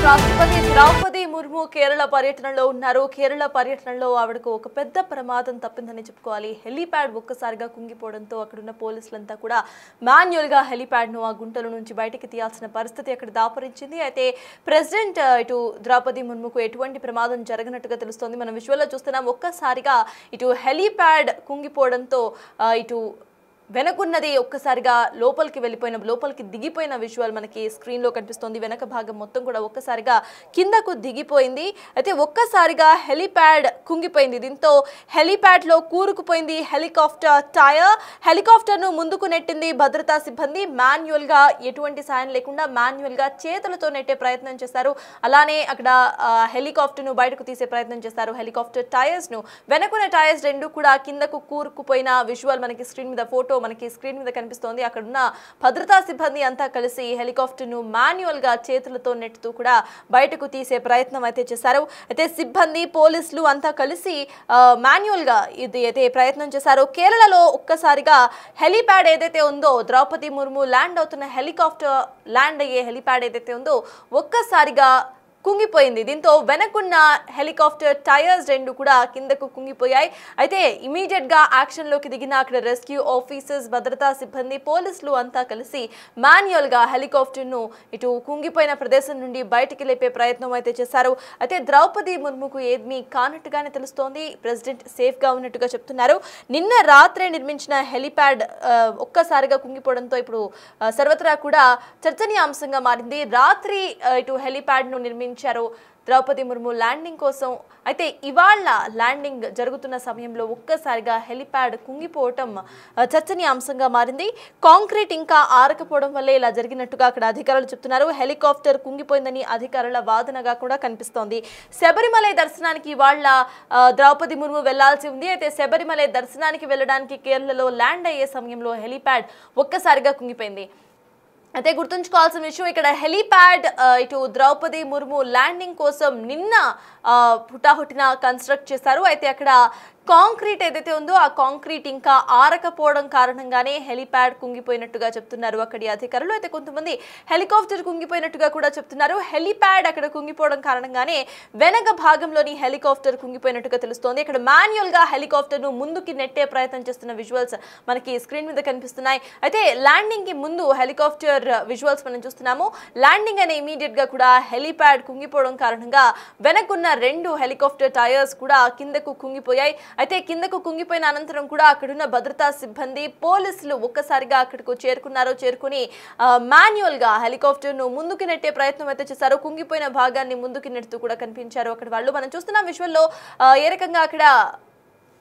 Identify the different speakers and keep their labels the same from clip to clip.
Speaker 1: రాష్ట్రపతి ద్రౌపది ముర్ము కేరళ పర్యటనలో ఉన్నారు. కేరళ పర్యటనలో ఆవిడకు ఒక పెద్ద ప్రమాదం తప్పిందని చెప్పుకోవాలి. హెలీప్యాడ్ ఒక్కసారిగా కుంగిపోవడంతో అక్కడున్న పోలీసులంతా కూడా మాన్యువల్ గా హెలీప్యాడ్ ను ఆ గుంటల నుంచి బయటికి తీయాల్సిన పరిస్థితి అక్కడ దాపరించింది. అయితే ప్రెసిడెంట్ ఇటు ద్రౌపది ముర్ముకు ఎటువంటి ప్రమాదం జరగనట్టుగా తెలుస్తోంది. మనం విజువల్లో చూస్తున్నాం. ఒక్కసారిగా ఇటు హెలీప్యాడ్ కుంగిపోవడంతో ఇటు వెనకున్నది ఒక్కసారిగా లోపలికి దిగిపోయిన విజువల్ మనకి స్క్రీన్ లో కనిపిస్తోంది. వెనక భాగం మొత్తం కూడా ఒక్కసారిగా కిందకు దిగిపోయింది. అయితే ఒక్కసారిగా హెలీప్యాడ్ కుంగిపోయింది. దీంతో హెలీప్యాడ్ లో కూరుకుపోయింది హెలికాప్టర్ టైర్. హెలికాప్టర్ ను ముందుకు నెట్టింది భద్రతా సిబ్బంది. మాన్యువల్ గా ఎటువంటి సాయం లేకుండా మాన్యువల్ గా చేతులతో నెట్టే ప్రయత్నం చేశారు. అలానే అక్కడ హెలికాప్టర్ ను బయటకు తీసే ప్రయత్నం చేశారు. హెలికాప్టర్ టైర్స్ ను వెనకున్న టైర్స్ రెండు కూడా కిందకు కూరుకుపోయిన విజువల్ మనకి స్క్రీన్ మీద ఫోటో మనకి స్క్రీన్ మీద కనిపిస్తోంది. అక్కడున్న భద్రతా సిబ్బంది అంతా కలిసి హెలికాప్టర్ ను మాన్యువల్ గా చేతులతో నెట్టుతూ కూడా బయటకు తీసే ప్రయత్నం అయితే చేశారు. అయితే సిబ్బంది పోలీసులు అంతా కలిసి మాన్యువల్ గా ఇది అయితే ప్రయత్నం చేశారు. కేరళలో ఒక్కసారిగా హెలీప్యాడ్ ఏదైతే ఉందో ద్రౌపది ముర్ము ల్యాండ్ అవుతున్న హెలికాప్టర్ ల్యాండ్ అయ్యే హెలీప్యాడ్ ఏదైతే ఉందో ఒక్కసారిగా కుంగిపోయింది. దీంతో వెనకున్న హెలికాప్టర్ టైర్స్ రెండు కూడా కిందకు కుంగిపోయాయి. అయితే ఇమీడియట్ గా యాక్షన్ లోకి దిగిన అక్కడ రెస్క్యూ ఆఫీసర్స్, భద్రతా సిబ్బంది, పోలీసులు అంతా కలిసి మాన్యువల్ గా హెలికాప్టర్ ను ఇటు కుంగిపోయిన ప్రదేశం నుండి బయటికి లేపే ప్రయత్నం అయితే చేశారు. అయితే ద్రౌపది ముర్ముకు ఏమీ కానట్టుగానే తెలుస్తోంది. ప్రెసిడెంట్ సేఫ్ గా ఉన్నట్టుగా చెప్తున్నారు. నిన్న రాత్రే నిర్మించిన హెలిప్యాడ్ ఒక్కసారిగా కుంగిపోవడంతో ఇప్పుడు సర్వత్రా కూడా చర్చనీయాంశంగా మారింది. రాత్రి ఇటు హెలిప్యాడ్ ను నిర్మించారు ద్రౌపది ముర్ము ల్యాండింగ్ కోసం. అయితే ఇవాళ ల్యాండింగ్ జరుగుతున్న సమయంలో ఒక్కసారిగా హెలిప్యాడ్ కుంగిపోవటం చర్చనీయాంశంగా మారింది. కాంక్రీట్ ఇంకా ఆరకపోవడం వల్లే ఇలా జరిగినట్టుగా అక్కడ అధికారులు చెప్తున్నారు. హెలికాప్టర్ కుంగిపోయిందని అధికారుల వాదనగా కూడా కనిపిస్తోంది. శబరిమల దర్శనానికి ఇవాళ ద్రౌపది ముర్ము వెళ్లాల్సి ఉంది. అయితే శబరిమల దర్శనానికి వెళ్ళడానికి కేరళలో ల్యాండ్ అయ్యే సమయంలో హెలిప్యాడ్ ఒక్కసారిగా కుంగిపోయింది. అయితే గుర్తుంచుకోవాల్సిన విషయం ఇక్కడ హెలీప్యాడ్ ఇటు ద్రౌపది ముర్ము ల్యాండింగ్ కోసం నిన్న హుటాహుటిన కన్స్ట్రక్ట్ చేశారు. అయితే అక్కడ కాంక్రీట్ ఏదైతే ఉందో ఆ కాంక్రీట్ ఇంకా ఆరకపోవడం కారణంగానే హెలీప్యాడ్ కుంగిపోయినట్టుగా చెప్తున్నారు అక్కడి అధికారులు. అయితే కొంతమంది హెలికాప్టర్ కుంగిపోయినట్టుగా కూడా చెప్తున్నారు. హెలీప్యాడ్ అక్కడ కుంగిపోవడం కారణంగానే వెనక భాగంలోని హెలికాప్టర్ కుంగిపోయినట్టుగా తెలుస్తోంది. ఇక్కడ మాన్యువల్ గా హెలికాప్టర్ ను ముందుకి నెట్టే ప్రయత్నం చేస్తున్న విజువల్స్ మనకి స్క్రీన్ మీద కనిపిస్తున్నాయి. అయితే ల్యాండింగ్ కి ముందు హెలికాప్టర్ విజువల్స్ మనం చూస్తున్నాము. ల్యాండింగ్ అనే ఇమీడియట్ గా కూడా హెలీప్యాడ్ కుంగిపోవడం కారణంగా వెనకున్న రెండు హెలికాప్టర్ టైర్స్ కూడా కిందకు కుంగిపోయాయి. అయితే కిందకు కుంగిపోయిన అనంతరం కూడా అక్కడున్న భద్రతా సిబ్బంది, పోలీసులు ఒక్కసారిగా అక్కడికి చేరుకుని మాన్యువల్ గా హెలికాప్టర్ ను ముందుకు నెట్టే ప్రయత్నం అయితే చేశారు. కుంగిపోయిన భాగాన్ని ముందుకు నెడుతూ కూడా కనిపించారు అక్కడ వాళ్ళు. మనం చూస్తున్నాం విజువల్లో ఏ రకంగా అక్కడ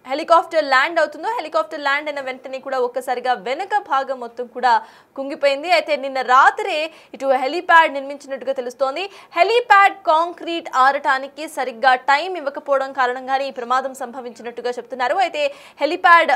Speaker 1: హెలికాప్టర్ ల్యాండ్ అవుతుందో. హెలికాప్టర్ ల్యాండ్ అయిన వెంటనే కూడా ఒక్కసారిగా వెనక భాగం మొత్తం కూడా కుంగిపోయింది. అయితే నిన్న రాత్రే ఇటు హెలీప్యాడ్ నిర్మించినట్టుగా తెలుస్తోంది. హెలీప్యాడ్ కాంక్రీట్ ఆరటానికి సరిగ్గా టైం ఇవ్వకపోవడం కారణంగానే ఈ ప్రమాదం సంభవించినట్టుగా చెప్తున్నారు. అయితే హెలీప్యాడ్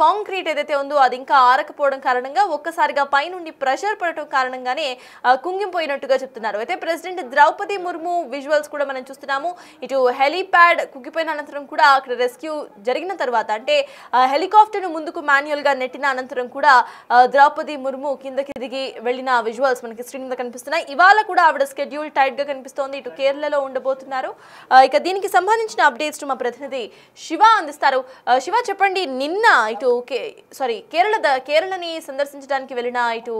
Speaker 1: కాంక్రీట్ ఏదైతే ఉందో అది ఇంకా ఆరకపోవడం కారణంగా ఒక్కసారిగా పైనుండి ప్రెషర్ పడటం కారణంగానే కుంగిపోయినట్టుగా చెప్తున్నారు. అయితే ప్రెసిడెంట్ ద్రౌపది ముర్ము విజువల్స్ కూడా మనం చూస్తున్నాము. ఇటు హెలీప్యాడ్ కుంగిపోయిన అనంతరం కూడా అక్కడ రెస్క్యూ జరిగిన తర్వాత అంటే హెలికాప్టర్ ను ముందుకు మాన్యువల్ గా నెట్టిన అనంతరం కూడా ద్రౌపది ముర్ము కిందకి దిగి వెళ్లిన విజువల్స్ మనకి స్క్రీన్ మీద కనిపిస్తున్నాయి. ఇవాళ కూడా ఆవిడ స్కెడ్యూల్ టైట్ గా కనిపిస్తోంది. ఇటు కేరళలో ఉండబోతున్నారు. ఇక దీనికి సంబంధించిన అప్డేట్స్ మా ప్రతినిధి శివ అందిస్తారు. శివ చెప్పండి, నిన్న ఇటు కేరళని సందర్శించడానికి వెళ్ళిన ఇటు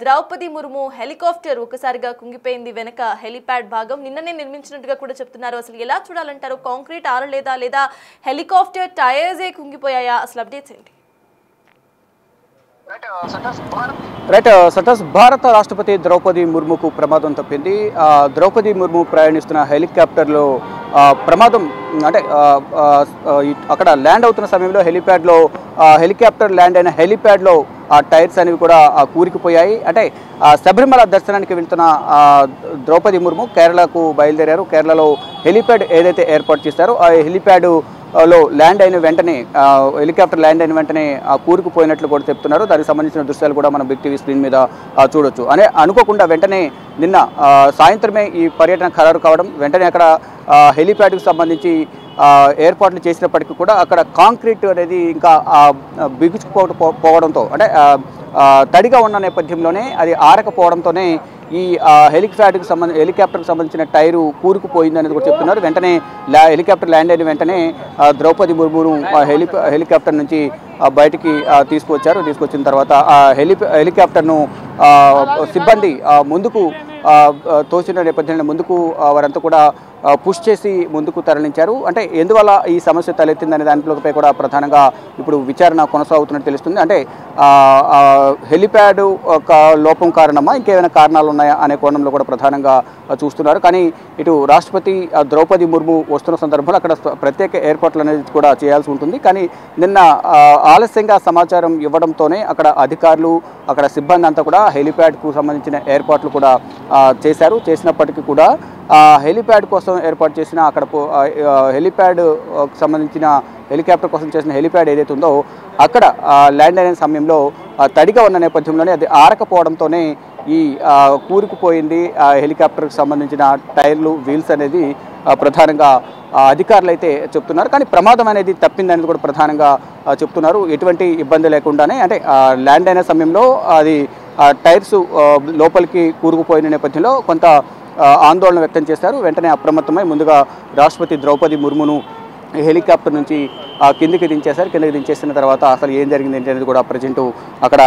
Speaker 1: ద్రౌపది ముర్ము హెలికాప్టర్ ఒకసారిగా కుంగిపోయింది. వెనక హెలిప్యాడ్ భాగం నిన్ననే నిర్మించినట్టుగా కూడా చెప్తున్నారు. అసలు ఎలా చూడాలంటారు? కాంక్రీట్ ఆరలేదా లేదా హెలికాప్టర్ టైర్స్ కుంగిపోయాయా? అసలు అప్డేట్స్ ఏంటి?
Speaker 2: భారత రాష్ట్రపతి ద్రౌపది ముర్ముకు ప్రమాదం తప్పింది. ద్రౌపది ముర్ము ప్రయాణిస్తున్న హెలికాప్టర్లో ప్రమాదం అంటే అక్కడ ల్యాండ్ అవుతున్న సమయంలో హెలికాప్టర్ ల్యాండ్ అయిన హెలిప్యాడ్లో టైర్స్ అనేవి కూడా కూరుకుపోయాయి. అంటే శబరిమల దర్శనానికి వెళ్తున్న ద్రౌపది ముర్ము కేరళకు బయలుదేరారు. కేరళలో హెలిప్యాడ్ ఏదైతే ఏర్పాటు చేశారో ఆ హెలిప్యాడ్ లో ల్యాండ్ అయిన వెంటనే హెలికాప్టర్ ల్యాండ్ అయిన వెంటనే కూరుకుపోయినట్లు కూడా చెప్తున్నారు. దానికి సంబంధించిన దృశ్యాలు కూడా మనం బిగ్ టీవీ స్క్రీన్ మీద చూడొచ్చు. అనుకోకుండా వెంటనే నిన్న సాయంత్రమే ఈ పర్యటన ఖరారు కావడం, వెంటనే అక్కడ హెలిప్యాడ్కి సంబంధించి ఏర్పాట్లు చేసినప్పటికీ కూడా అక్కడ కాంక్రీట్ అనేది ఇంకా బిగుచుకుపోవడంతో అంటే తడిగా ఉన్న నేపథ్యంలోనే అది ఆరకపోవడంతోనే ఈ హెలికాప్టర్కి సంబంధించిన టైరు కూరుకుపోయింది అనేది కూడా చెప్తున్నారు. వెంటనే హెలికాప్టర్ ల్యాండ్ అయిన వెంటనే ద్రౌపది ముర్మును హెలికాప్టర్ నుంచి బయటికి తీసుకొచ్చిన తర్వాత ఆ హెలికాప్టర్ను సిబ్బంది ముందుకు తోసిన నేపథ్యంలో ముందుకు వారంతా కూడా పుష్ చేసి ముందుకు తరలించారు. అంటే ఎందువల్ల ఈ సమస్య తలెత్తిందనే దానిపై కూడా ప్రధానంగా ఇప్పుడు విచారణ కొనసాగుతున్నట్టు తెలుస్తుంది. అంటే హెలిప్యాడ్ ఒక లోపం కారణమా ఇంకేమైనా కారణాలు ఉన్నాయా అనే కోణంలో కూడా ప్రధానంగా చూస్తున్నారు. కానీ ఇటు రాష్ట్రపతి ద్రౌపది ముర్ము వస్తున్న సందర్భంలో అక్కడ ప్రత్యేక ఏర్పాట్లు అనేది కూడా చేయాల్సి ఉంటుంది. కానీ నిన్న ఆలస్యంగా సమాచారం ఇవ్వడంతోనే అక్కడ అధికారులు అక్కడ సిబ్బంది అంతా కూడా హెలిప్యాడ్కు సంబంధించిన ఏర్పాట్లు కూడా చేసినప్పటికీ కూడా హెలిప్యాడ్ కోసం ఏర్పాటు చేసిన అక్కడ హెలిప్యాడ్ సంబంధించిన హెలికాప్టర్ కోసం చేసిన హెలిప్యాడ్ ఏదైతే ఉందో అక్కడ ల్యాండ్ అయిన సమయంలో తడిగా ఉన్న నేపథ్యంలోనే అది ఆరకపోవడంతోనే ఈ కూరుకుపోయింది హెలికాప్టర్కి సంబంధించిన టైర్లు వీల్స్ అనేది ప్రధానంగా అధికారులు అయితే చెప్తున్నారు. కానీ ప్రమాదం అనేది తప్పిందనేది కూడా ప్రధానంగా చెప్తున్నారు. ఎటువంటి ఇబ్బంది లేకుండానే అంటే ల్యాండ్ అయిన సమయంలో అది టైర్స్ లోపలికి కూరుకుపోయిన నేపథ్యంలో కొంత ఆందోళన వ్యక్తం చేశారు. వెంటనే అప్రమత్తమై ముందుగా రాష్ట్రపతి ద్రౌపది ముర్మును హెలికాప్టర్ నుంచి కిందికి దించేసిన తర్వాత అసలు ఏం జరిగింది ఏంటి అనేది కూడా ప్రజెంట్ అక్కడ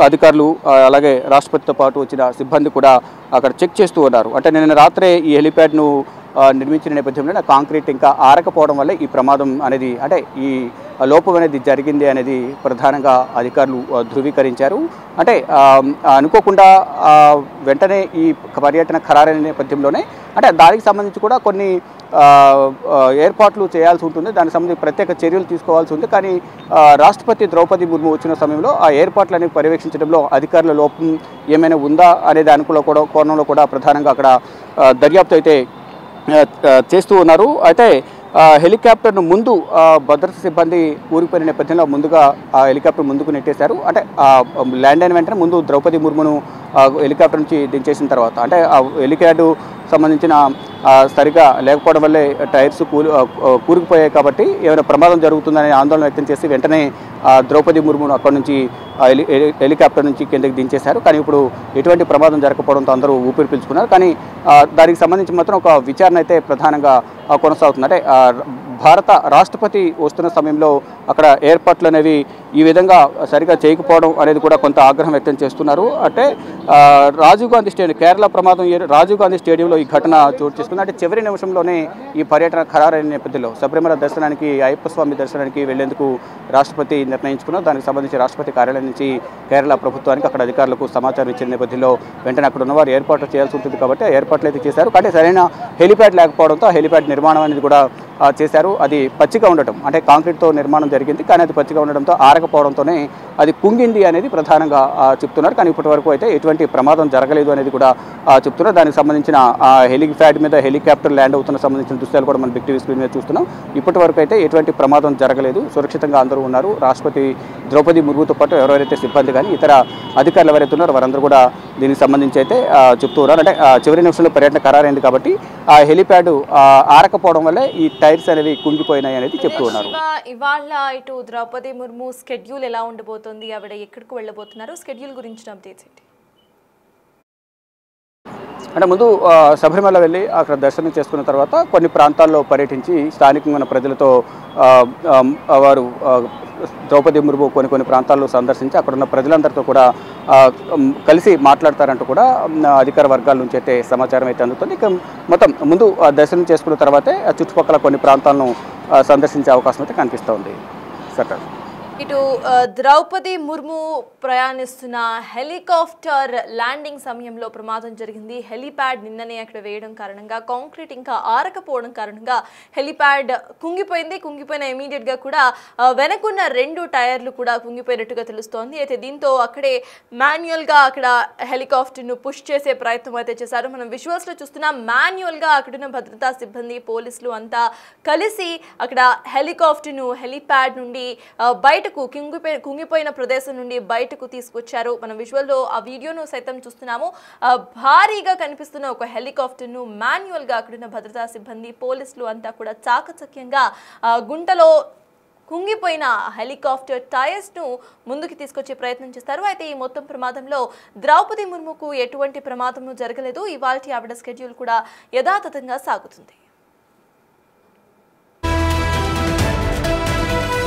Speaker 2: అధికారులు అలాగే రాష్ట్రపతితో పాటు వచ్చిన సిబ్బంది కూడా అక్కడ చెక్ చేస్తూ ఉన్నారు. అంటే నిన్న రాత్రే ఈ హెలిప్యాడ్ను నిర్మించిన నేపథ్యంలో కాంక్రీట్ ఇంకా ఆరకపోవడం వల్ల ఈ ప్రమాదం అనేది అంటే ఈ లోపం అనేది జరిగింది అనేది ప్రధానంగా అధికారులు ధృవీకరించారు. అంటే అనుకోకుండా వెంటనే ఈ పర్యటన ఖరారైన నేపథ్యంలోనే అంటే దానికి సంబంధించి కూడా కొన్ని ఏర్పాట్లు చేయాల్సి ఉంటుంది. దానికి సంబంధించి ప్రత్యేక చర్యలు తీసుకోవాల్సి ఉంది. కానీ రాష్ట్రపతి ద్రౌపది ముర్ము వచ్చిన సమయంలో ఆ ఏర్పాట్లని పర్యవేక్షించడంలో అధికారుల లోపం ఏమైనా ఉందా అనే దానిలో కూడా కోణంలో కూడా ప్రధానంగా అక్కడ దర్యాప్తు అయితే చేస్తూ ఉన్నారు. అయితే హెలికాప్టర్ను ముందు భద్రతా సిబ్బంది ఊరిపోయిన నేపథ్యంలో ముందుగా ఆ హెలికాప్టర్ ముందుకు నెట్టేశారు. అంటే ల్యాండ్ అయిన వెంటనే ముందు ద్రౌపది ముర్మును హెలికాప్టర్ నుంచి దించేసిన తర్వాత అంటే ఆ హెలిప్యాడ్ సంబంధించిన సరిగా లేకపోవడం వల్లే టైర్స్ కూరుకుపోయాయి కాబట్టి ఏమైనా ప్రమాదం జరుగుతుందనే ఆందోళన వ్యక్తం చేసి వెంటనే ద్రౌపది ముర్మును అక్కడి నుంచి హెలికాప్టర్ నుంచి కిందకి దించేశారు. కానీ ఇప్పుడు ఎటువంటి ప్రమాదం జరగకపోవడంతో అందరూ ఊపిరి పీల్చుకున్నారు. కానీ దానికి సంబంధించి మాత్రం ఒక విచారణ అయితే ప్రధానంగా కొనసాగుతుంది. అంటే భారత రాష్ట్రపతి వస్తున్న సమయంలో అక్కడ ఏర్పాట్లు అనేవి ఈ విధంగా సరిగా చేయకపోవడం అనేది కూడా కొంత ఆగ్రహం వ్యక్తం చేస్తున్నారు. అంటే రాజీవ్ గాంధీ స్టేడియం కేరళ ప్రమాదం రాజీవ్ గాంధీ స్టేడియంలో ఈ ఘటన చోటు చేసుకుంది. అంటే చివరి నిమిషంలోనే ఈ పర్యటన ఖరారైన నేపథ్యంలో శబరిమల దర్శనానికి అయ్యప్ప స్వామి దర్శనానికి వెళ్లేందుకు రాష్ట్రపతి నిర్ణయించుకున్నారు. దానికి సంబంధించి రాష్ట్రపతి కార్యాలయం నుంచి కేరళ ప్రభుత్వానికి అక్కడ అధికారులకు సమాచారం ఇచ్చిన నేపథ్యంలో వెంటనే అక్కడ ఉన్నవారు ఏర్పాట్లు చేయాల్సి ఉంటుంది కాబట్టి ఆ ఏర్పాట్లు అయితే చేశారు. కానీ సరైన హెలిప్యాడ్ లేకపోవడంతో ఆ హెలిప్యాడ్ నిర్మాణం అనేది కూడా చేశారు. అది పచ్చిగా ఉండటం అంటే కాంక్రీట్తో నిర్మాణం జరిగింది. కానీ అది పచ్చిగా ఉండడంతో ఆరకపోవడంతోనే అది కుంగింది అనేది ప్రధానంగా చెప్తున్నారు. కానీ ఇప్పటి వరకు అయితే ఎటువంటి ప్రమాదం జరగలేదు అనేది కూడా చెప్తున్నారు. దానికి సంబంధించిన హెలిప్యాడ్ మీద హెలికాప్టర్ ల్యాండ్ అవుతున్న సంబంధించిన దృశ్యాలు కూడా మనం బిగ్ టీవీ స్క్రీన్ మీద చూస్తున్నాం. ఇప్పటి వరకు అయితే ఎటువంటి ప్రమాదం జరగలేదు, సురక్షితంగా అందరూ ఉన్నారు. రాష్ట్రపతి ద్రౌపది ముర్ముతో పాటు ఎవరైతే సిబ్బంది కానీ ఇతర అధికారులు ఎవరైతే ఉన్నారో వారందరూ కూడా దీనికి సంబంధించి అయితే చెప్తూ ఉన్నారు. అంటే చివరి నిమిషంలో పర్యటన ఖరారైంది కాబట్టి ఆ హెలిప్యాడ్ ఆరకపోవడం వల్ల ఈ టైర్స్ అనేవి కుంగిపోయినాయి అనేది చెప్తూ ఉన్నారు.
Speaker 1: ఇవాళ ఇటు ద్రౌపది ముర్ము స్కెడ్యూల్ ఎలా ఉండబోతోంది, ఆవిడ ఎక్కడికి వెళ్ళబోతున్నారు, స్కెడ్యూల్ గురించి అప్డేట్స్ ఏంటి?
Speaker 2: అంటే ముందు శబరిమల వెళ్ళి అక్కడ దర్శనం చేసుకున్న తర్వాత కొన్ని ప్రాంతాల్లో పర్యటించి స్థానికంగా ఉన్న ప్రజలతో వారు ద్రౌపది ముర్ము కొన్ని ప్రాంతాల్లో సందర్శించి అక్కడ ఉన్న ప్రజలందరితో కూడా కలిసి మాట్లాడతారంటూ కూడా అధికార వర్గాల నుంచి అయితే సమాచారం అయితే అందుతుంది. ఇక మొత్తం ముందు దర్శనం చేసుకున్న తర్వాతే చుట్టుపక్కల కొన్ని ప్రాంతాలను సందర్శించే అవకాశం అయితే కనిపిస్తోంది. సర్కార్
Speaker 1: ఇటు ద్రౌపది ముర్ము ప్రయాణిస్తున్న హెలికాప్టర్ ల్యాండింగ్ సమయంలో ప్రమాదం జరిగింది. హెలిప్యాడ్ నిన్ననే అక్కడ వేయడం కారణంగా కాంక్రీట్ ఇంకా ఆరకపోవడం కారణంగా హెలిప్యాడ్ కుంగిపోయిన ఇమీడియట్గా కూడా వెనకున్న 2 టైర్లు కూడా కుంగిపోయినట్టుగా తెలుస్తోంది. అయితే దీంతో అక్కడే మాన్యువల్గా అక్కడ హెలికాప్టర్ను పుష్ చేసే ప్రయత్నం అయితే చేశారు. మనం విజువల్స్లో చూస్తున్నాం. మాన్యువల్గా అక్కడున్న భద్రతా సిబ్బంది పోలీసులు అంతా కలిసి అక్కడ హెలిప్యాడ్ నుండి బయట కుంగిపోయిన ప్రదేశం నుండి బయటకు తీసుకొచ్చారు. మనం విజువల్లో ఆ వీడియోను సైతం చూస్తున్నాము. భారీగా కనిపిస్తున్న ఒక హెలికాప్టర్ను మాన్యువల్గా అక్కడున్న భద్రతా సిబ్బంది పోలీసులు అంతా కూడా చాకచక్యంగా గుంటలో కుంగిపోయిన హెలికాప్టర్ టైర్స్ ను ముందుకు తీసుకొచ్చే ప్రయత్నం చేస్తారు. అయితే ఈ మొత్తం ప్రమాదంలో ద్రౌపది ముర్ముకు ఎటువంటి ప్రమాదం జరగలేదు. ఇవాల్టి ఆవిడ స్కెడ్యూల్ కూడా యథాతథంగా సాగుతుంది.